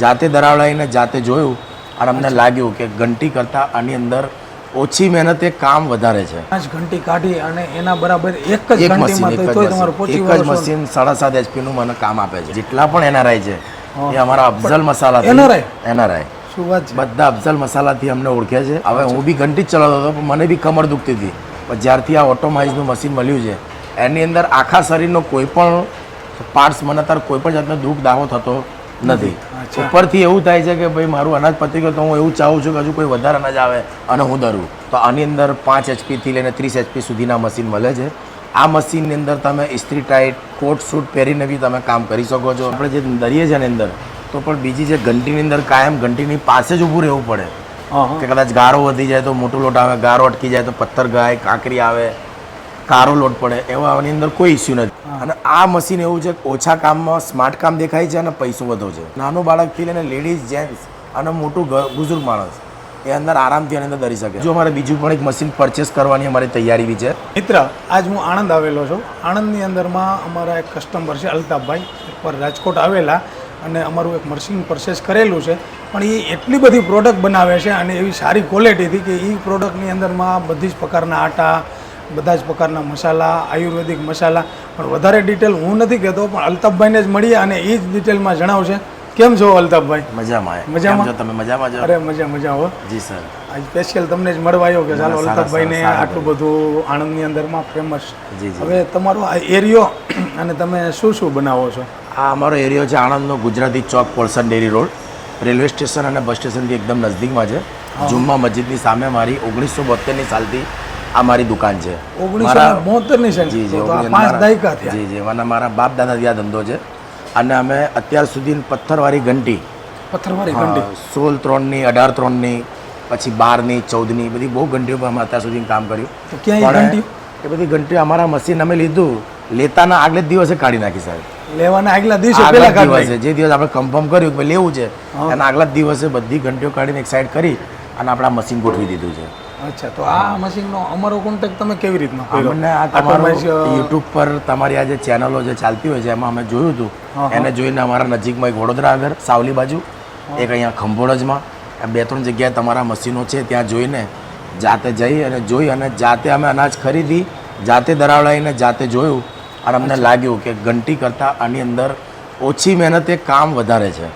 જાતે દરાવડાવીને જાતે જોયું અને અમને લાગ્યું કે ઘંટી કરતાં આની અંદર ઓછી મહેનતે કામ વધારે છે. 5 ઘંટી કાઢી અને એના બરાબર એક જ ઘંટીમાં તોય તમારું પોચી એક જ મશીન 7.5 HP નું મને કામ આપે છે. જેટલા પણ NRI છે એ અમારા અફઝલ મસાલા NRI શું વાત છે, બધા અફઝલ મસાલાથી અમને ઓળખે છે. હવે હું બી ઘંટી જ ચલાવતો હતો પણ મને બી કમર દુખતી હતી, પણ જ્યારથી આ ઓટોમાઇઝનું મશીન મળ્યું છે એની અંદર આખા શરીરનો કોઈ પણ પાર્ટ્સ મને અત્યારે કોઈ પણ જાતનો દુઃખ દાવો થતો નથી. ઉપરથી એવું થાય છે કે ભાઈ મારું અનાજ પતી ગયું તો હું એવું ચાહું છું કે હજુ કોઈ વધારે અનાજ આવે અને હું દરું. તો આની અંદર 5 HP થી લઈને 30 HP સુધીના મશીન મળે છે. આ મશીનની અંદર તમે ઇસ્ત્રી ટાઈટ કોટ સૂટ પહેરીને બી તમે કામ કરી શકો છો. આપણે જે દરીએ છે એની અંદર તો પણ બીજી જે ઘંટીની અંદર કાયમ ઘંટીની પાસે જ ઊભું રહેવું પડે કે કદાચ ગારો વધી જાય તો મોટું લોટ આવે, ગારો અટકી જાય તો પથ્થર ગાય, કાંકરી આવે, કારો લોટ પડે, એવાની અંદર કોઈ ઇસ્યુ નથી. અને આ મશીન એવું છે કે ઓછા કામમાં સ્માર્ટ કામ દેખાય છે અને પૈસો વધુ છે. નાનું બાળકથી લઈને લેડીઝ, જેન્ટ્સ અને મોટું બુઝુર્ગ માણસ એ અંદર આરામથી આની અંદર દરી શકે. જો અમારે બીજું પણ એક મશીન પરચેસ કરવાની અમારી તૈયારી બી છે. મિત્ર, આજ હું આણંદ આવેલો છું. આણંદની અંદરમાં અમારા એક કસ્ટમર છે અલ્તાફભાઈ, એકવાર રાજકોટ આવેલા અને અમારું એક મશીન પરચેસ કરેલું છે. પણ એ એટલી બધી પ્રોડક્ટ બનાવે છે અને એવી સારી ક્વોલિટીથી કે એ પ્રોડક્ટની અંદરમાં બધી જ પ્રકારના આટા, બધા જ પ્રકારના મસાલા, આયુર્વેદિક મસાલા. પણ વધારે ડિટેલ હું નથી કહેતો, પણ અલ્તાફભાઈને જ મળીએ અને એ જ ડિટેલમાં જણાવશે. કેમ છો અલ્તાફભાઈ? મજામાં. તમે મજામાં છો? અરે મજા હો જી સર. આજ સ્પેશિયલ તમને જ મળવા આવ્યો કે ચાલો અલ્તાફભાઈને આટલું બધું આણંદની અંદરમાં ફેમસ. હવે તમારો આ એરિયો અને તમે શું બનાવો છો? આ અમારો એરિયો છે આણંદનો ગુજરાતી ચોક, Polson dairy road, railway station અને બસ સ્ટેશનથી એકદમ નજદીકમાં છે. જુમ્મા મસ્જિદની સામે મારી 1972ની સાલથી આ મારી દુકાન છે. 1972ની છે? જી જી, 5 દાયકા થયા. જી જી, મારા બાપ દાદાથી આ ધંધો છે. અને અમે અત્યાર સુધી પથ્થરવાળી ઘંટી 16 3ની, 18 3ની, પછી 12ની, 14ની બધી બહુ ઘંટીઓ પર અમે અત્યાર સુધી કામ કર્યું. એ બધી ઘંટીઓ અમારા મશીન અમે લીધું લેતાના આગલે જ દિવસે કાઢી નાખી સાહેબ. લેવાના આગલા દિવસે જે દિવસ આપણે કન્ફર્મ કર્યું કે લેવું છે એના આગલા જ દિવસે બધી ઘંટીઓ કાઢીને એક સાઈડ કરી અને આપણા મશીન ગોઠવી દીધું છે. અચ્છા, તો આ મશીનનો અમારો કોન્ટેક્ટ તમે કેવી રીતના કર્યો? અમને આ તમારો યુટ્યુબ પર તમારી આ જે ચેનલો જે ચાલતી હોય છે એમાં અમે જોયું હતું. એને જોઈને અમારા નજીકમાં એક વડોદરા આગળ સાવલી બાજુ, એક અહીંયા ખંભોળજમાં, 2-3 જગ્યાએ તમારા મશીનો છે. ત્યાં જોઈને જાતે જઈ અને જોઈ અને જાતે અમે અનાજ ખરીદી, જાતે દરાવડાવીને જાતે જોયું અને અમને લાગ્યું કે ઘંટી કરતાં આની અંદર ઓછી મહેનતે કામ વધારે છે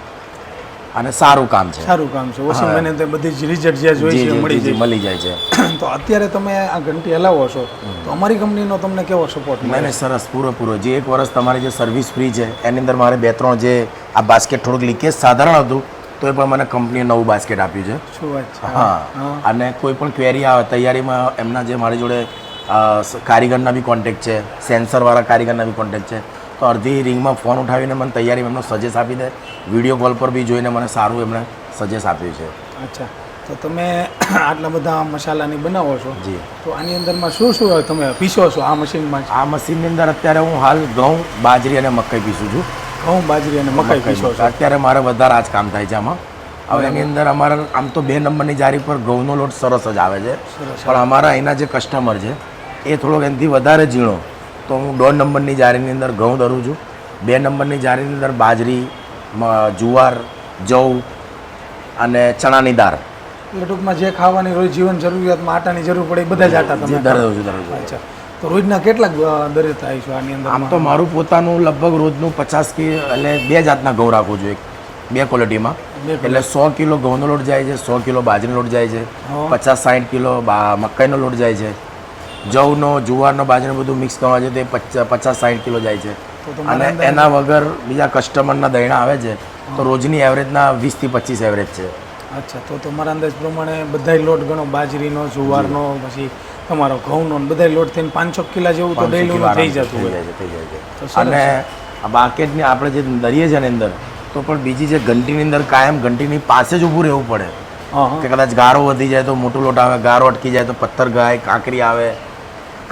અને સારું કામ છે. ઓછી મહેનતે બધી જ રિઝલ્ટ જે જોઈએ છે મળી જાય છે. તો અત્યારે તમે આ ઘંટી હલાવો છો તો અમારી કંપનીનો તમને કેવો સપોર્ટ મળે? મને સરસ પૂરેપૂરો. જે 1 વર્ષ તમારી જે સર્વિસ ફ્રી છે એની અંદર મારે 2-3 જે આ બાસ્કેટ થોડુંક લીકેજ સાધારણ હતું તો એ પણ મને કંપનીએ નવું બાસ્કેટ આપ્યું છે. શું વાત છે? હા. અને કોઈ પણ ક્વેરી આવે તૈયારીમાં એમના જે મારી જોડે કારીગરના બી કોન્ટેક્ટ છે, સેન્સરવાળા કારીગરના બી કોન્ટેક્ટ છે. તો અડધી રિંગમાં ફોન ઉઠાવીને મને તૈયારીમાં એમનો સજેસ્ટ આપી દે. વિડીયો કોલ પર બી જોઈને મને સારું એમણે સજેસ્ટ આપ્યું છે. અચ્છા, તો તમે આટલા બધા મસાલાની બનાવો છો જી, તો આની અંદરમાં શું તમે પીસો છો આ મશીનમાં? આ મશીનની અંદર અત્યારે હું હાલ ઘઉં, બાજરી અને મકાઈ પીસું છું. ઘઉં, બાજરી અને મકાઈ પીસો છો? અત્યારે મારે વધારે આ જ કામ થાય છે આમાં. હવે એની અંદર અમારા આમ તો 2 નંબરની જારી પર ઘઉંનો લોટ સરસ જ આવે છે, પણ અમારા અહીંના જે કસ્ટમર છે એ થોડોક એનાથી વધારે ઝીણો, તો હું 1.5 નંબરની જારીની અંદર ઘઉં દરું છું, 2 નંબરની જારીની અંદર બાજરી, જુવાર, જવ અને ચણાની દાળ. એટલે ટૂંકમાં જે ખાવાની રોજ જીવન જરૂરિયાતમાં આટાની જરૂર પડે એ બધા જ આટા તમે દરું છું. અચ્છા, તો રોજના કેટલાક દરે થાય છે આની અંદર? આમ તો મારું પોતાનું લગભગ રોજનું 50 કે એટલે 2 જાતના ઘઉં રાખું છું, 2 ક્વોલિટીમાં. એટલે 100 કિલો ઘઉંનો લોટ જાય છે, 100 કિલો બાજરીનો લોટ જાય છે, 50-60 કિલો મકાઈનો લોટ જાય છે, જવનો, જુવારનો, બાજરીનો બધું મિક્સ કરવા છે તે 50-60 કિલો જાય છે. અને એના વગર બીજા કસ્ટમરના દહીણા આવે છે તો રોજની એવરેજના 20 થી 25 એવરેજ છે. અચ્છા, તો મારા અંદાજ પ્રમાણે બધાય લોટ ગણો, બાજરીનો, જુવારનો, પછી તમારો ઘઉંનો બધાય લોટ થઈને 500 કિલા જેવું તો ડેઈલી થઈ જતું હોય છે. અને આ બાસ્કેટની આપણે જે દરીએ છે એની અંદર તો પણ બીજી જે ઘંટીની અંદર કાયમ ઘંટીની પાસે જ ઊભું રહેવું પડે કે કદાચ ગારો વધી જાય તો મોટું લોટ આવે, ગારો અટકી જાય તો પથ્થર ગાય, કાંકરી આવે,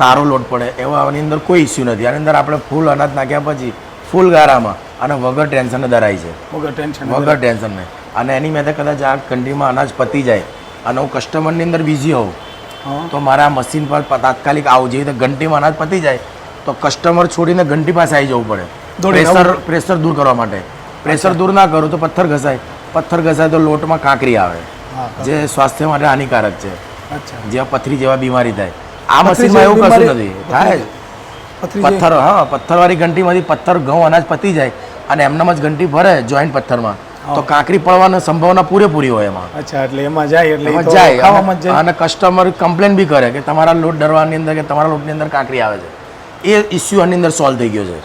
કારો લોટ પડે, એવાની અંદર કોઈ ઇસ્યુ નથી. આની અંદર આપણે ફૂલ અનાજ નાખ્યા પછી ફૂલ ગારામાં અને વગર ટેન્શને દરાય છે, વગર ટેન્શનને. અને એની મેં કદાચ આ ઘંટીમાં અનાજ પતી જાય અને હું કસ્ટમરની અંદર બિઝી હોઉં તો મારા મશીન પર તાત્કાલિક આવું. જેવી રીતે ઘંટીમાં અનાજ પતી જાય તો કસ્ટમર છોડીને ઘંટી પાસે આવી જવું પડે પ્રેશર દૂર કરવા માટે. પ્રેશર દૂર ના કરું તો પથ્થર ઘસાય, પથ્થર ઘસાય તો લોટમાં કાંકરી આવે, હા જે સ્વાસ્થ્ય માટે હાનિકારક છે, અચ્છા જેવા પથરી જેવા બીમારી થાય. આ પથરી મશીનમાં એવું જેવી કશું બીમારી- નથી થાય જ. પથરી પથ્થર, હા, પથ્થરવાળી ઘંટીમાંથી પથ્થર ઘઉં અનાજ પતી જાય અને એમનામાં જ ઘંટી ભરે જોઈન્ટ પથ્થરમાં, તો કાંકરી પડવાની સંભાવના પૂરેપૂરી હોય એમાં. અચ્છા એટલે એમાં જાય એટલે ઈ એમાં તો જાય ખાવામાં જ જાય. અને કસ્ટમર કમ્પ્લેન બી કરે કે તમારા લોટ ડરવાની અંદર કે તમારા લોટની અંદર કાંકરી આવે છે. એ ઇસ્યુ આની અંદર સોલ્વ થઈ ગયો છે.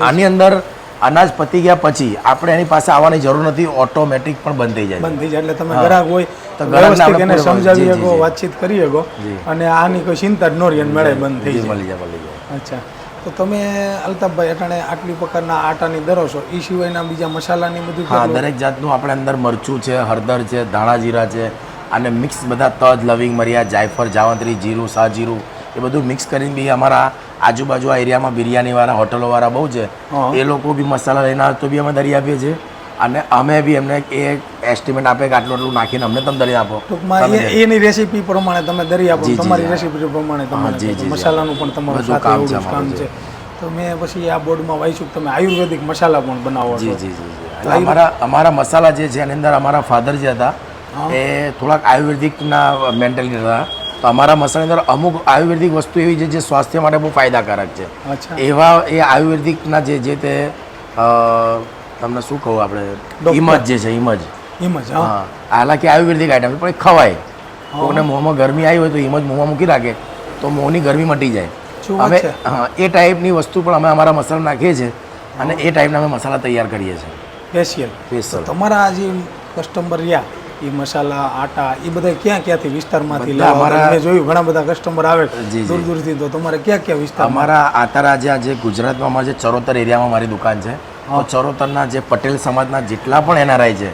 આની અંદર અનાજ પતી ગયા પછી આપણે એની પાસે આવવાની જરૂર નથી, ઓટોમેટિક પણ બંધ થઈ જાય. બંધ થઈ જાય એટલે તમે ગ્રાહક હોય તો તો ગ્રાહકને વ્યવસ્થિત આપણે એને પૂરો- સમજાવી જી, જી, શકો, જી. વાતચીત કરી શકો જી. અને આની કોઈ ચિંતા જ ન રહે અને મેળે બંધ થઈ જી, જાય. મળી જાય. અચ્છા તો તમે અલ્તાફભાઈ અટાણે આટલી પ્રકારના આટાની દરો છો, એ સિવાયના બીજા મસાલાની બધું હા, કેટલું? દરેક જાતનું આપણે અંદર મરચું છે, હળદર છે, ધાણા જીરા છે અને મિક્સ બધા તજ, લવિંગ, મરિયા, જાયફળ, જાવંત્રી, જીરું, સાજીરું એ બધું મિક્સ કરીને બી અમારા આજુબાજુ આ એરિયામાં બિરયાનીવાળા હોટલોવાળા બહુ છે. હા. એ લોકો બી મસાલા લઈને આવે તો બી અમે દરી આપીએ છીએ અને અમે બી એમને એ એસ્ટિમેટ આપે કે આટલું આટલું નાખીને અમને તમે દરી આપો. ટૂંકમાં એની રેસીપી પ્રમાણે તમે દરી આપો, જી, જી, તમારી જી. રેસીપી પ્રમાણે હા, તમારે જી, જી, જી. મસાલાનું પણ તમારું બધું સાથે કામ એવું છે જ કામ અમારું, છે. તો મેં પછી આ બોર્ડમાં વાંચ્યું કે તમે આયુર્વેદિક મસાલા પણ બનાવો જી, છો. જી, જી, જી. અને અમારા મસાલા જે છે એની અંદર અમારા ફાધર જે હતા એ થોડાક આયુર્વેદિકના મેન્ટાલિટી હતા. તો અમારા મસાલાની અંદર અમુક આયુર્વેદિક વસ્તુ એવી છે જે સ્વાસ્થ્ય માટે બહુ ફાયદાકારક છે. અચ્છા એવા એ આયુર્વેદિકના જે તે તમને શું કહું આપણે, ડૉક્ટર. હિમજ જે છે, હિમજ, એમ જ હા હા, હાલાકી આયુર્વેદિક આઈટમ પણ એ ખવાય. કોઈને મોંમાં ગરમી આવી હોય તો હિમજ મોંમાં મૂકી રાખે તો મોંની ગરમી મટી જાય. શું વાત અમે છે? હા, એ ટાઈપની વસ્તુ પણ અમે અમારા મસાલા નાખીએ છીએ અને એ ટાઈપના અમે મસાલા તૈયાર કરીએ છીએ. ફેશિયલ સ્પેશિયલ તમારા જે કસ્ટમર રહ્યા એ મસાલા આટા એ બધા ક્યાં ક્યાંથી વિસ્તારમાંથી બધા લેવા અમારા- મેં જોયું ઘણા બધા કસ્ટમર આવે જી, જી. દૂર દૂરથી, તો તમારે ક્યાં ક્યાં વિસ્તાર અમારા આતારા જે ગુજરાતમાં અમારા જે ચરોતર એરિયામાં મારી દુકાન છે, તો ચરોતરના જે પટેલ સમાજના જેટલા પણ એનઆરઆઈ છે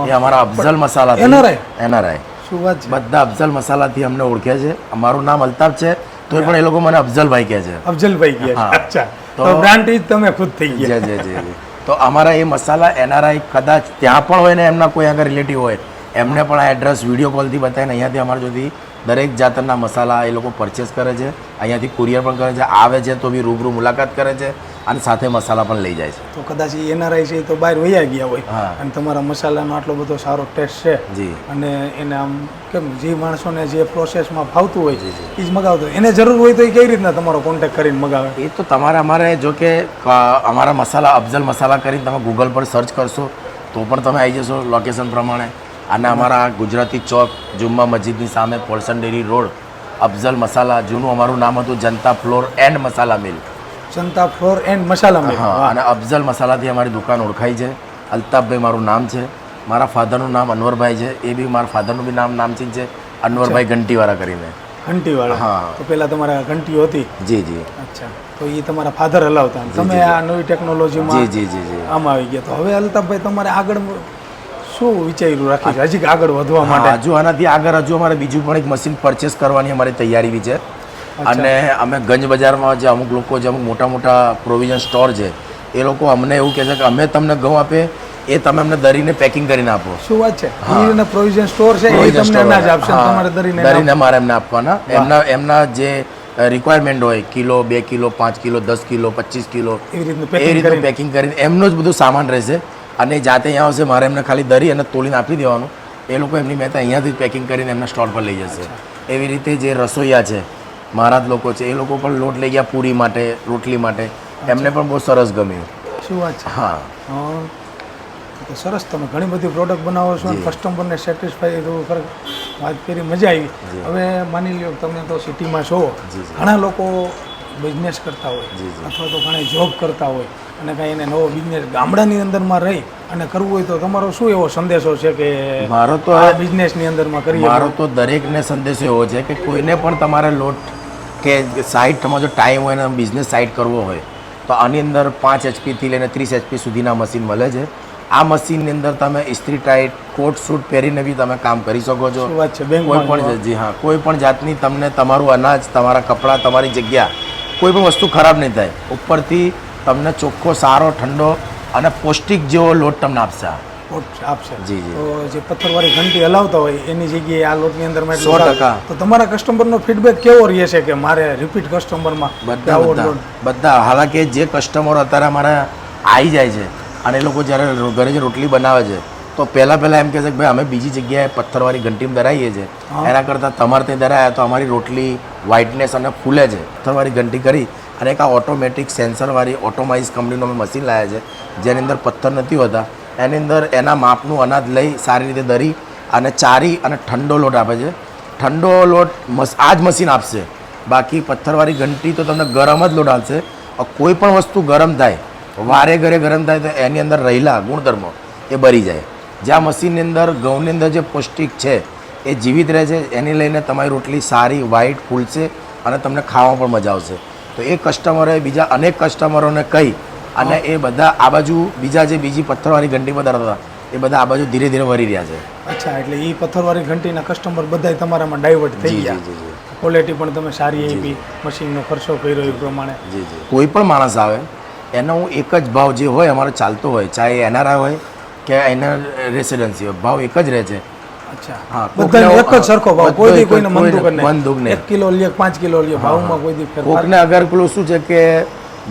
એ અમારા અફઝલ મસાલા NRI? એનઆરઆઈ શું વાત છે? બધા અફઝલ મસાલાથી અમને ઓળખે છે. અમારું નામ અલ્તાફ છે તો પણ એ લોકો મને અફઝલભાઈ કહે છે. અફજલભાઈ ગયા હા. છે. અચ્છા તો- તો બ્રાન્ડ જ તમે ખુદ થઈ જી, ગયા. જી, જી, જી. તો અમારા એ મસાલા એનઆરઆઈ કદાચ ત્યાં પણ હોય ને એમના કોઈ આગળ રિલેટિવ હોય એમને પણ આ એડ્રેસ વિડીયો કોલથી બતાવીને અહીંયાથી અમારા જોડેથી દરેક જાતના મસાલા એ લોકો પરચેસ કરે છે, અહીંયાથી કુરિયર પણ કરે છે, આવે છે તો બી રૂબરૂ મુલાકાત કરે છે અને સાથે મસાલા પણ લઈ જાય છે. તો કદાચ એ એનઆરઆઈ છે એ તો બહાર વયા ગયા હોય હા. અને તમારા મસાલાનો આટલો બધો સારો ટેસ્ટ છે જી. અને એને આમ કેમ જે માણસોને જે પ્રોસેસમાં ફાવતું હોય એ જ મગાવતો હોય. એને જરૂર હોય તો એ કઈ રીતના તમારો કોન્ટેક્ટ કરીને મગાવે? એ તો અમારે જો કે અમારા મસાલા અફઝલ મસાલા કરીને તમે ગૂગલ પર સર્ચ કરશો તો પણ તમે આવી જશો લોકેશન પ્રમાણે. અને અમારા ગુજરાતી ચોક જુમ્મા મસ્જિદની સામે પોલ્સન ડેરી રોડ અફઝલ મસાલા, જૂનું અમારું નામ હતું Janata flour and masala mill. Janata flour and masala mill. હા, અને અફઝલ મસાલાથી અમારી દુકાન ઓળખાય છે. અલ્તાફભાઈ મારું નામ છે. મારા ફાધરનું નામ અનવરભાઈ છે. એ બી મારા ફાધરનું બી નામચીન છે, અનવરભાઈ ઘંટીવાળા કરીને. ઘંટીવાળા. હા. તો પેલા તમારા ઘંટીઓ હતી. જી, જી, અચ્છા તો એ તમારા ફાધર હલાવતા અને તમે આ નવી જી, ટેકનોલોજીમાં જી, જી, જી. આમાં આવી ગયા. તો હવે અલ્તાફભાઈ તમારે આગળ શું વિચાર્યું રાખી છે હજી આગળ વધવા માટે? હા, હજુ આનાથી આગળ હજુ અમારે બીજું પણ એક મશીન પરચેસ કરવાની અમારી તૈયારી બી છે. અને અમે ગંજ બજારમાં જે અમુક લોકો જે અમુક મોટા મોટા પ્રોવિઝન સ્ટોર છે એ લોકો અમને એવું કહે છે કે અમે તમને ઘઉં આપે એ તમે અમને દરીને પેકિંગ કરીને આપો. શું વાત છે? એ પ્રોવિઝન સ્ટોર છે એ તમને અનાજ આપશે અને તમારે દરીને અમારે એમને આપવાના. એમના જે રિક્વાયરમેન્ટ હોય kilo, 2 kilo, 5 kilo, 10 kilo, 25 kilo એવી રીતનું એ પેકિંગ રીતનું કરીને પેકિંગ કરીને એમનો જ બધું સામાન રહેશે અને જાતે અહીંયા આવશે. મારે એમને ખાલી દરી અને તોલીને આપી દેવાનું. એ લોકો એમની મહેતા અહીંયાથી જ પેકિંગ કરીને એમના સ્ટોર પર લઈ જશે. એવી રીતે જે રસોઈયા છે મારા જ લોકો છે એ લોકો પણ લોટ લઈ ગયા પૂરી માટે, રોટલી માટે. એમને પણ બહુ સરસ ગમ્યું. શું વાત છે? હા, હા. તો સરસ, તમે ઘણી બધી પ્રોડક્ટ બનાવો છો અને કસ્ટમરને સેટિસ્ફાઈ વાત કરી, મજા આવી. હવે માની લ્યો તમે તો સિટીમાં છો, ઘણા લોકો બિઝનેસ કરતા હોય અથવા તો ઘણા જોબ કરતા હોય અને કાંઈ એને નવો બિઝનેસ ગામડાની અંદરમાં રહી અને કરવું હોય તો તમારો શું એવો સંદેશો છે કે મારો તો આ બિઝનેસની અંદરમાં કરીએ? મારો તો દરેકને સંદેશો એવો છે કે કોઈને પણ તમારે લોટ કે સાઇટ તમારો જો ટાઈમ હોય ને બિઝનેસ સાઇટ કરવો હોય તો આની અંદર 5 HP લઈને 30 HP સુધીના મશીન મળે છે. આ મશીનની અંદર તમે ઇસ્ત્રી ટાઈટ કોટ સૂટ પહેરીને બી તમે કામ કરી શકો છો. શું વાત છે? બેંક કોઈ પણ જી હા, કોઈ પણ જાતની તમને તમારું અનાજ, તમારા કપડાં, તમારી જગ્યા કોઈ પણ વસ્તુ ખરાબ નહીં થાય. ઉપરથી તમને ચોખ્ખો, સારો, ઠંડો અને પૌષ્ટિક જેવો લોટ તમને આપશે. આપશે. જી, જી. તો જે પથ્થરવાળી ઘંટી હલાવતા હોય એની જગ્યાએ આ લોટની અંદર 100%. તો તમારા કસ્ટમરનો ફીડબેક કેવો રહે છે કે મારે રિપીટ કસ્ટમરમાં બધા હાલાકી જે કસ્ટમરો અત્યારે અમારા આવી જાય છે અને એ લોકો જ્યારે ઘરે જે રોટલી બનાવે છે તો પહેલાં એમ કહે છે કે ભાઈ અમે બીજી જગ્યાએ પથ્થરવાળી ઘંટીમાં દરાઈએ છીએ, એના કરતાં તમારે ત્યાં દરાયા તો અમારી રોટલી વ્હાઇટનેસ અને ફૂલે છે. પથ્થરવાળી ઘંટી કરી અને એક આ ઓટોમેટિક સેન્સરવાળી ઓટોમાઇઝ કંપનીનું અમે મશીન લાવ્યા છે, જેની અંદર પથ્થર નથી હોતા. એની અંદર એના માપનું અનાજ લઈ સારી રીતે દરી અને ચારી અને ઠંડો લોટ આપે છે. ઠંડો લોટ આ જ મશીન આપશે, બાકી પથ્થરવાળી ઘંટી તો તમને ગરમ જ લોટ આપશે. કોઈ પણ વસ્તુ ગરમ થાય, વારે ઘરે ગરમ થાય તો એની અંદર રહેલા ગુણધર્મો એ બળી જાય. જ્યાં મશીનની અંદર ઘઉંની અંદર જે પૌષ્ટિક છે એ જીવિત રહે છે, એની લઈને તમારી રોટલી સારી વ્હાઇટ ફૂલશે અને તમને ખાવામાં પણ મજા આવશે. તો એ કસ્ટમરે બીજા અનેક કસ્ટમરોને કહી અને એ બધા આ બાજુ બીજા જે બીજી પથ્થરવાળી ઘંટી વધારતા હતા એ બધા આ બાજુ ધીરે ધીરે વળી રહ્યા છે. અચ્છા, એટલે એ પથ્થરવાળી ઘંટીના કસ્ટમર બધા તમારામાં ડાયવર્ટ થઈ ગયા. ક્વોલિટી પણ તમે સારી આપી, મશીનનો ખર્ચો કર્યો એ પ્રમાણે. કોઈ પણ માણસ આવે એનો હું એક જ ભાવ જે હોય અમારો ચાલતો હોય, ચાહે એનઆરઆઈ હોય કે એના રેસિડેન્સી હોય, ભાવ એક જ રહે છે. અચ્છા, હા, બધાનો એક જ સરખો ભાવ, કોઈ કોઈને મનદુખ નહીં. 1 કિલો લે 5 કિલો લે, ભાવમાં કોઈ દી ફેરફાર. કોકને અગર પેલું શું છે કે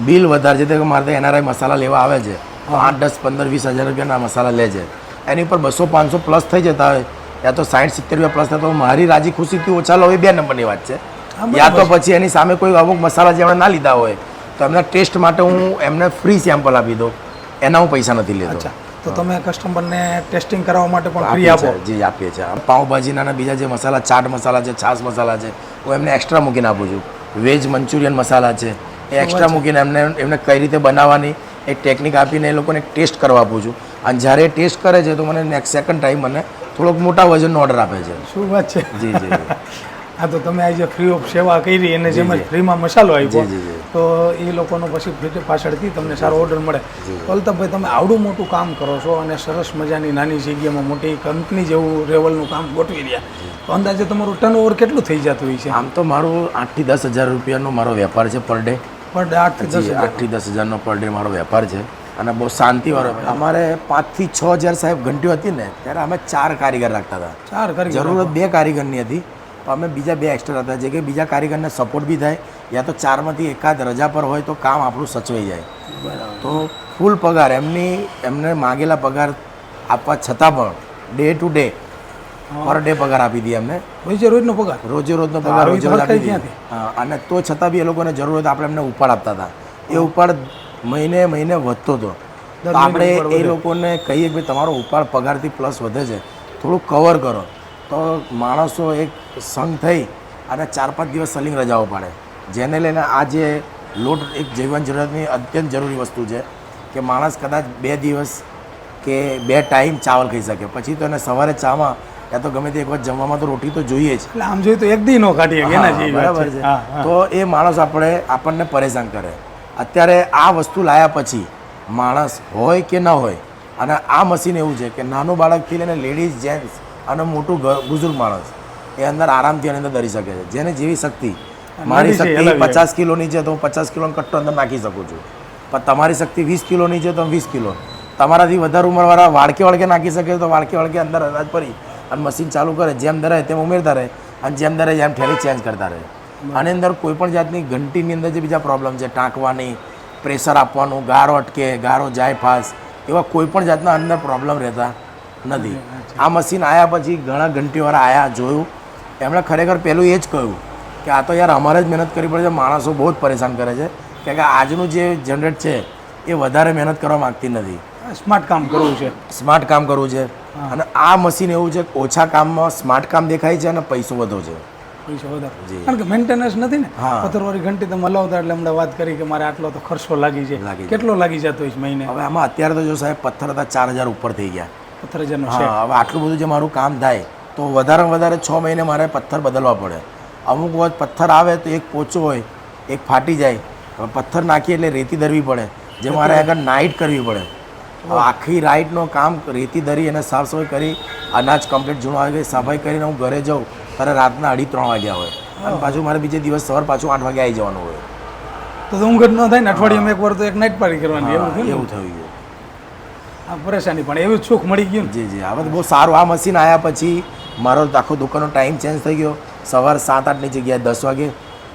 બિલ વધારે છે, કે મારે એનઆરઆઈ મસાલા લેવા આવે છે, 8, 10, 15, 20 હજાર રૂપિયાના મસાલા લે છે, એની પર 200, 500 પ્લસ થઈ જતા હોય, યા તો 60, 70 રૂપિયા પ્લસ થાય, તો મારી રાજી ખુશીથી ઓછા લો એ 2 નંબરની વાત છે. યા તો પછી એની સામે કોઈ અમુક મસાલા જે એમણે ના લીધા હોય તો એમના ટેસ્ટ માટે હું એમને ફ્રી સેમ્પલ આપી દઉં, એના હું પૈસા નથી લેતો. અચ્છા, તો તમે કસ્ટમરને ટેસ્ટિંગ કરાવવા માટે પણ ફ્રી આપો? જી, આપીએ છીએ. પાઉંભાજીના અને બીજા જે મસાલા, ચાટ મસાલા છે, છાશ મસાલા છે, હું એમને એક્સ્ટ્રા મૂકીને આપું છું. વેજ મંચુરિયન મસાલા છે એ એક્સ્ટ્રા મૂકીને એમને કઈ રીતે બનાવવાની એક ટેકનિક આપીને એ લોકોને ટેસ્ટ કરવા આપું છું. અને જ્યારે ટેસ્ટ કરે છે તો મને નેક્સ્ટ સેકન્ડ ટાઈમ મને થોડોક મોટા વજનનો ઓર્ડર આપે છે. શું વાત છે! જી જી. હા, તો તમે આજે ફ્રી ઓફ સેવા કરી અને જેમ ફ્રીમાં મસાલો આપ્યો તો એ લોકોનો પછી પાછળથી તમને સારો ઓર્ડર મળે. તો અલ્તાફભાઈ, તમે આવડું મોટું કામ કરો છો અને સરસ મજાની નાની જગ્યામાં મોટી કંપની જેવું લેવલનું કામ ગોઠવી રહ્યા, તો અંદાજે તમારું ટર્નઓવર કેટલું થઈ જતું હોય છે? આમ તો મારું 8 થી 10 હજાર રૂપિયાનો મારો વેપાર છે પર ડે. પર ડે 8 થી 10 હજારનો પર ડે મારો વેપાર છે અને બહુ શાંતિવાળો. અમારે 5 થી 6 હજાર સાહેબ ઘંટીઓ હતી ને ત્યારે અમે 4 કારીગર રાખતા હતા. 4 કારીગર? જરૂરત 2 કારીગરની હતી, તો અમે બીજા 2 એક્સ્ટ્રા હતા, જે કે બીજા કારીગરને સપોર્ટ બી થાય, યા તો 4માંથી એકાદ રજા પર હોય તો કામ આપણું સચવાઈ જાય. તો ફૂલ પગાર એમને માગેલા પગાર આપવા છતાં પણ day to day per day પગાર આપી દઈએ એમને. રોજનો પગાર? રોજનો પગાર રોજ આપી દઈએ. હા, અને તો છતાં બી એ લોકોને જરૂર હોય તો આપણે એમને ઉપાડ આપતા હતા. એ ઉપાડ મહિને વધતો હતો. તો આપણે એ લોકોને કહીએ કે તમારો ઉપાડ પગારથી પ્લસ વધે છે, થોડું કવર કરો. તો માણસો એક સંઘ થઈ અને 4-5 દિવસ સલિંગ રજાઓ પાડે, જેને લઈને આ જે લોટ એક જીવન જરૂરિયાતની અત્યંત જરૂરી વસ્તુ છે કે માણસ કદાચ 2 દિવસ કે 2 ટાઈમ ચાવલ ખાઈ શકે, પછી તો એને સવારે ચામાં યા તો ગમે તે એક વખત જમવામાં તો રોટી તો જોઈએ જ. એટલે આમ જોઈએ તો એક દી નો કાઢીએ, બરાબર છે. તો એ માણસ આપણને પરેશાન કરે. અત્યારે આ વસ્તુ લાયા પછી માણસ હોય કે ન હોય, અને આ મશીન એવું છે કે નાનું બાળકથી લઈને લેડીઝ, જેન્ટ્સ અને મોટું બુઝુર્ગ માણસ એ અંદર આરામથી એની અંદર દરી શકે છે. જેને જેવી શક્તિ, મારી શક્તિ 50 કિલોની છે તો હું 50 કિલોનો કટ્ટો અંદર નાખી શકું છું, પણ તમારી શક્તિ 20 કિલોની છે તો 20 કિલો. તમારાથી વધારે ઉંમરવાળા વાળકે નાખી શકે તો વાળકે અંદર અનાજ ભરી અને મશીન ચાલુ કરે, જેમ ધરાય તેમ ઉમેરતા રહે અને જેમ ધરાય એમ ઠેલી ચેન્જ કરતા રહે. આની અંદર કોઈ પણ જાતની ઘંટીની અંદર જે બીજા પ્રોબ્લેમ છે, ટાંકવાની, પ્રેશર આપવાનું, ગારો અટકે, ગારો જાય ફાસ, એવા કોઈ પણ જાતના અંદર પ્રોબ્લેમ રહેતા નથી. આ મશીન આવ્યા પછી ઘણા ઘંટીવાળા આવ્યા, જોયું, એમણે ખરેખર પહેલું એ જ કહ્યું કે આ તો યાર અમારે જ મહેનત કરવી પડે છે, માણસો બહુ જ પરેશાન કરે છે, કે આજનું જે જનરેટ છે એ વધારે મહેનત કરવા માગતી નથી, સ્માર્ટ કામ કરવું છે, સ્માર્ટ કામ કરવું છે. અને આ મશીન એવું છે કે ઓછા કામમાં સ્માર્ટ કામ દેખાય છે અને પૈસો વધુ છે. પૈસો વધારે, કારણ કે મેન્ટેનન્સ નથી ને. પથ્થરવાળી ઘંટી તમે હલાવતા એટલે હમણાં વાત કરી કે મારે આટલો તો ખર્ચો લાગી જાય. કેટલો લાગી જતો હોય મહિને? હવે આમાં અત્યારે તો જો સાહેબ પથ્થર હતા 4000 ઉપર થઈ ગયા. 4000નો છે. હવે આટલું બધું જે મારું કામ થાય તો વધારેમાં વધારે 6 મહિને મારે પથ્થર બદલવા પડે. અમુક વખત પથ્થર આવે તો એક પોચો હોય, એક ફાટી જાય, પથ્થર નાખીએ એટલે રેતી ધરવી પડે, જે મારે આગળ નાઇટ કરવી પડે. આખી રાઈટનો કામ રેતી ધરી અને સાફ સફાઈ કરી, અનાજ કમ્પ્લીટ જૂનો આવી સફાઈ કરીને હું ઘરે જાઉં ત્યારે રાતના 2:30-3 વાગ્યા હોય, અને પાછું મારે બીજે દિવસ સવાર પાછું 8 વાગે આવી જવાનું હોય. તો ઊંઘ જ ન થાય ને? અઠવાડિયામાં એકવાર તો એક નાઇટ પાર્ટી કરવાની. એવું થયું ગયું. આ પરેશાની પણ એવું સુખ મળી ગયું. જી જી, હવે બહુ સારું. આ મશીન આવ્યા પછી મારો આખો દુકાનનો ટાઈમ ચેન્જ થઈ ગયો. સવાર 7-8ની જગ્યાએ 10 વાગે,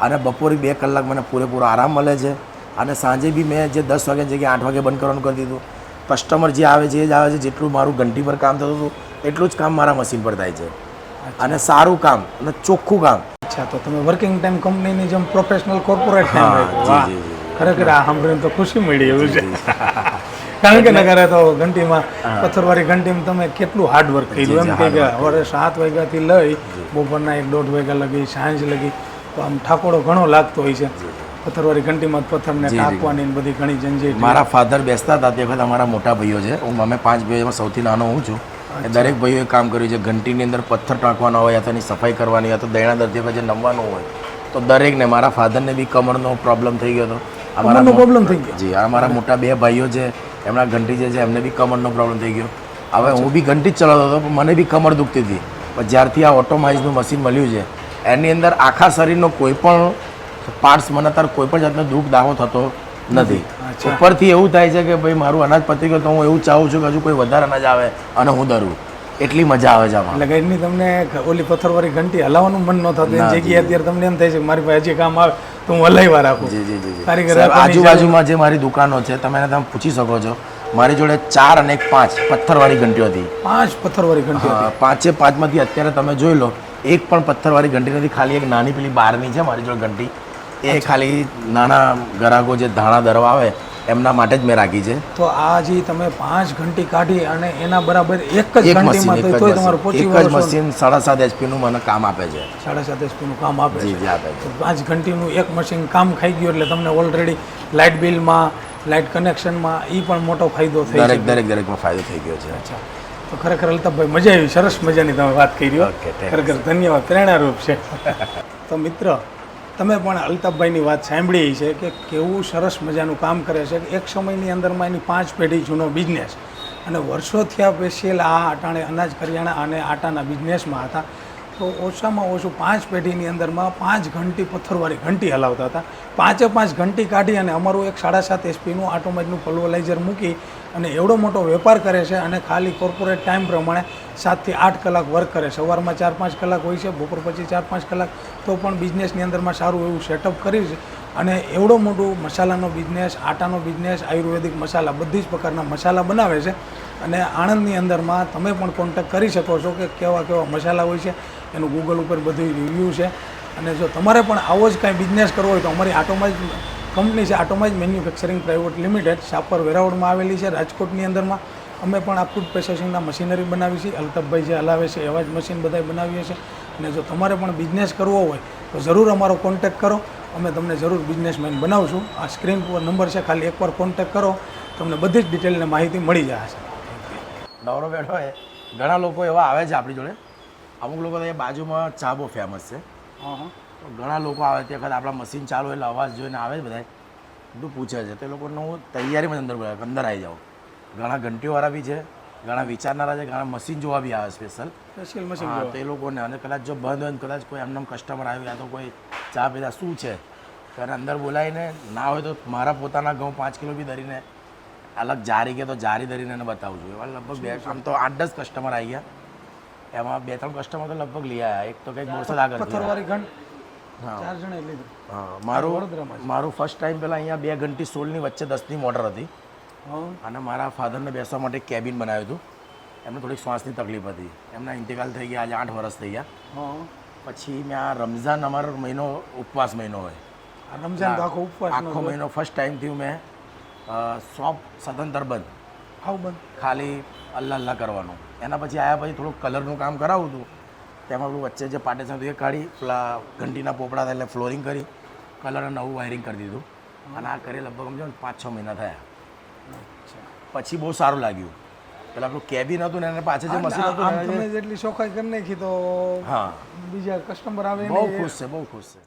અને બપોરે 2 કલાક મને પૂરેપૂરો આરામ મળે છે. અને સાંજે બી મેં જે 10 વાગ્યાની જગ્યાએ 8 વાગે બંધ કરવાનું કરી દીધું. કસ્ટમર જે આવે છે એ જ આવે છે. જેટલું મારું ઘંટી પર કામ થતું હતું એટલું જ કામ મારા મશીન પર થાય છે, અને સારું કામ અને ચોખ્ખું કામ. અચ્છા, તો તમે વર્કિંગ ટાઈમ કંપનીની જેમ પ્રોફેશનલ કોર્પોરેટ હા, ટાઈમ જી, વાહ, જી, જી. ખરેખર આ સાંભળીને તો ખુશી મળી એવું છે. કારણ કે નગરે તો ઘંટીમાં પથ્થરવાળી ઘંટીમાં તમે કેટલું હાર્ડ વર્ક કર્યું એમ કે સવારે 7 વાગ્યાથી લઈ બપોરના 1-1.5 વાગ્યા લગી સાંજ લગી, તો આમ ઠાકોડો ઘણો લાગતો હોય છે. પથ્થરવાળી ઘંટીમાં પથ્થરને ટાંકવાની ને બધી ઘણી ઝંઝટ. મારા ફાધર બેસતા હતા તે વખત અમારા મોટા ભાઈઓ છે, અમે 5 ભાઈઓમાં સૌથી નાનો હું છું. એ દરેક ભાઈઓએ કામ કર્યું છે. ઘંટીની અંદર પથ્થર ટાંકવાનો હોય, અથવા એની સફાઈ કરવાની હોય, તો દૈણા દર્દી વખતે નમવાનું હોય, તો દરેકને, મારા ફાધરને બી કમરનો પ્રોબ્લેમ થઈ ગયો હતો. કમરનો પ્રોબ્લેમ થઈ ગયો? જી, અમારા મોટા 2 ભાઈઓ છે, એમના ઘંટી જે છે એમને બી કમરનો પ્રોબ્લેમ થઈ ગયો. હવે હું બી ઘંટી જ ચલાવતો હતો, પણ મને બી કમર દુખતી હતી. પણ જ્યારથી આ ઓટોમાઇઝનું મશીન મળ્યું છે, એની અંદર આખા શરીરનો કોઈ પણ પાર્ટ્સ મને અત્યારે કોઈ પણ જાતનો દુઃખ દાવો થતો નથી. ઉપરથી એવું થાય છે કે ભાઈ મારું અનાજ પતી ગયું, તો હું એવું ચાહું છું કે હજુ કોઈ વધારે અનાજ આવે અને હું દરું. એટલી મજા આવે છે આમાં. એટલે કંઈની તમને ઓલી પથ્થરવાળી ઘંટી હલાવવાનું મન ન થતું, એની જગ્યાએ અત્યારે તમને એમ થાય છે કે મારી પાસે હજી કામ આવે તો હું હલાવ્યા રાખું. જી જી જી. કારીગર આજુબાજુમાં જે મારી દુકાનો છે, તમે એને તમે પૂછી શકો છો, મારી જોડે 4 અને 1 5 પથ્થરવાળી ઘંટીઓ હતી. 5 પથ્થરવાળી ઘંટી હતી. 5 એ 5માંથી અત્યારે તમે જોઈ લો, એક પણ પથ્થરવાળી ઘંટી નથી. ખાલી એક નાની પેલી બારની છે મારી જોડે ઘંટી, એ ખાલી નાના ગ્રાહકો જે ધાણા દરવા આવે એમના માટે જ મેં રાખી છે. તો આ જે તમે 5 ઘંટી કાઢી અને એના બરાબર એક જ ઘંટીમાં તોય તમારું એક જ મશીન 7.5 HP નું મને કામ આપે છે. 7.5 HP નું કામ આપે જી છે. જી આપે છે. 5 ઘંટીનું એક મશીન કામ ખાઈ ગયું એટલે તમને ઓલરેડી લાઇટ બિલમાં, લાઇટ કનેક્શનમાં એ પણ મોટો ફાયદો થઈ દરેક દરેક દરેકમાં ફાયદો થઈ ગયો છે. અચ્છા, તો ખરેખર અલ્તાફભાઈ મજા આવી, સરસ મજાની તમે વાત કરી. Okay, thanks. ખરેખર ધન્યવાદ, પ્રેરણારૂપ છે. તો મિત્ર, તમે પણ અલ્તાફભાઈની વાત સાંભળી છે કે કેવું સરસ મજાનું કામ કરે છે. એક સમયની અંદરમાં એની 5 પેઢી જૂનો બિઝનેસ, અને વર્ષો થયા સ્પેશિયલ આ અટાણે અનાજ કરિયાણા અને આટાના બિઝનેસમાં હતા. તો ઓછામાં ઓછું 5 પેઢીની અંદરમાં 5 ઘંટી પથ્થરવાળી ઘંટી હલાવતા હતા. 5 ઘંટી કાઢી અને અમારું એક 7.5 HPનું ઓટોમેટિકનું પલ્વરાઇઝર મૂકી અને એવડો મોટો વેપાર કરે છે. અને ખાલી કોર્પોરેટ ટાઈમ પ્રમાણે 7 થી 8 કલાક વર્ક કરે. સવારમાં 4-5 કલાક હોય છે, બપોર પછી 4-5 કલાક. તો પણ બિઝનેસની અંદરમાં સારું એવું સેટઅપ કરી છે. અને એવડો મોટું મસાલાનો બિઝનેસ, આટાનો બિઝનેસ, આયુર્વેદિક મસાલા, બધી જ પ્રકારના મસાલા બનાવે છે. અને આણંદની અંદરમાં તમે પણ કોન્ટેક્ટ કરી શકો છો કે કેવા કેવા મસાલા હોય છે, એનું ગૂગલ ઉપર બધું રિવ્યૂ છે. અને જો તમારે પણ આવો જ કાંઈ બિઝનેસ કરવો હોય તો અમારી આટોમાઇઝ કંપની છે, આટોમાઇઝ મેન્યુફેક્ચરિંગ પ્રાઇવેટ લિમિટેડ, શાપર વેરાવળમાં આવેલી છે, રાજકોટની અંદરમાં. અમે પણ આ ફૂડ પ્રોસેસિંગના મશીનરી બનાવી છે. અલ્તાફભાઈ જે હલાવે છે એવા જ મશીન બધા બનાવીએ છીએ. અને જો તમારે પણ બિઝનેસ કરવો હોય તો જરૂર અમારો કોન્ટેક્ટ કરો, અમે તમને જરૂર બિઝનેસમેન બનાવશું. આ સ્ક્રીન પર નંબર છે, ખાલી એકવાર કોન્ટેક્ટ કરો, તમને બધી જ ડિટેલને માહિતી મળી જશે. નવરો બેઠો હોય, ઘણા લોકો એવા આવે છે આપણી જોડે. અમુક લોકો તો બાજુમાં ચા બહુ ફેમસ છે, તો ઘણા લોકો આવે તે વખત આપણા મશીન ચાલુ એટલે અવાજ જોઈને આવે બધા, બધું પૂછે છે. તે લોકોને હું તૈયારીમાં અંદર બોલાવે, અંદર આવી જાઓ. ઘણા ઘંટીવાળા બી છે, ઘણા વિચારનારા છે, ઘણા મશીન જોવા બી આવે સ્પેશિયલ મશીન. હા, તે લોકોને. અને કદાચ જો બંધ હોય ને કદાચ કોઈ એમને કસ્ટમર આવ્યું, યા તો કોઈ ચા પીધા શું છે, ત્યારે અંદર બોલાવીને ના હોય તો મારા પોતાના ઘઉં 5 કિલો બી ધરીને અલગ જારી કે તો જારી ધરીને એને બતાવું છું. એવા લગભગ આમ તો 8-10 કસ્ટમર આવી ગયા, એમાં 2-3 કસ્ટમર તો લગભગ લઈ આવ્યા. એક તો કંઈક બોરસદ આગળ પથ્થરવાળી ઘંટ હા 4 જણે લીધું. હા, મારું ફર્સ્ટ ટાઈમ પહેલાં અહીંયા 2 ઘંટી 16ની વચ્ચે 10ની મોટર હતી. અને મારા ફાધરને બેસવા માટે કેબિન બનાવ્યું હતું. એમને થોડીક શ્વાસની તકલીફ હતી, એમના ઇન્તકાલ થઈ ગયા, આજે 8 વર્ષ થઈ ગયા. પછી મેં આ રમઝાન, અમારો મહિનો ઉપવાસ મહિનો હોય, રમઝાન તો આખો ઉપવાસ, આખો મહિનો ફર્સ્ટ ટાઈમથી મેં શોપ સદંતર બંધ, આવું બંધ, ખાલી અલ્લાહ કરવાનું. એના પછી આવ્યા પછી થોડુંક કલરનું કામ કરાવું હતું. તેમાં પેલું વચ્ચે જે પાર્ટેશન હતું એ કાઢી, પેલા ઘંટીના પોપડા હતા એટલે ફ્લોરિંગ કરી, કલર નવું વાયરિંગ કરી દીધું. અને આ કરી લગભગ સમજો ને 5-6 મહિના થયા. પછી બહુ સારું લાગ્યું. પેલા આપણું કેબિન હતું ને એને પાછળ જે મશીન હતું, તમે જેટલી શોખાઈ કરી નાખી તો હા બીજા કસ્ટમર આવે બહુ ખુશ છે, બહુ ખુશ છે.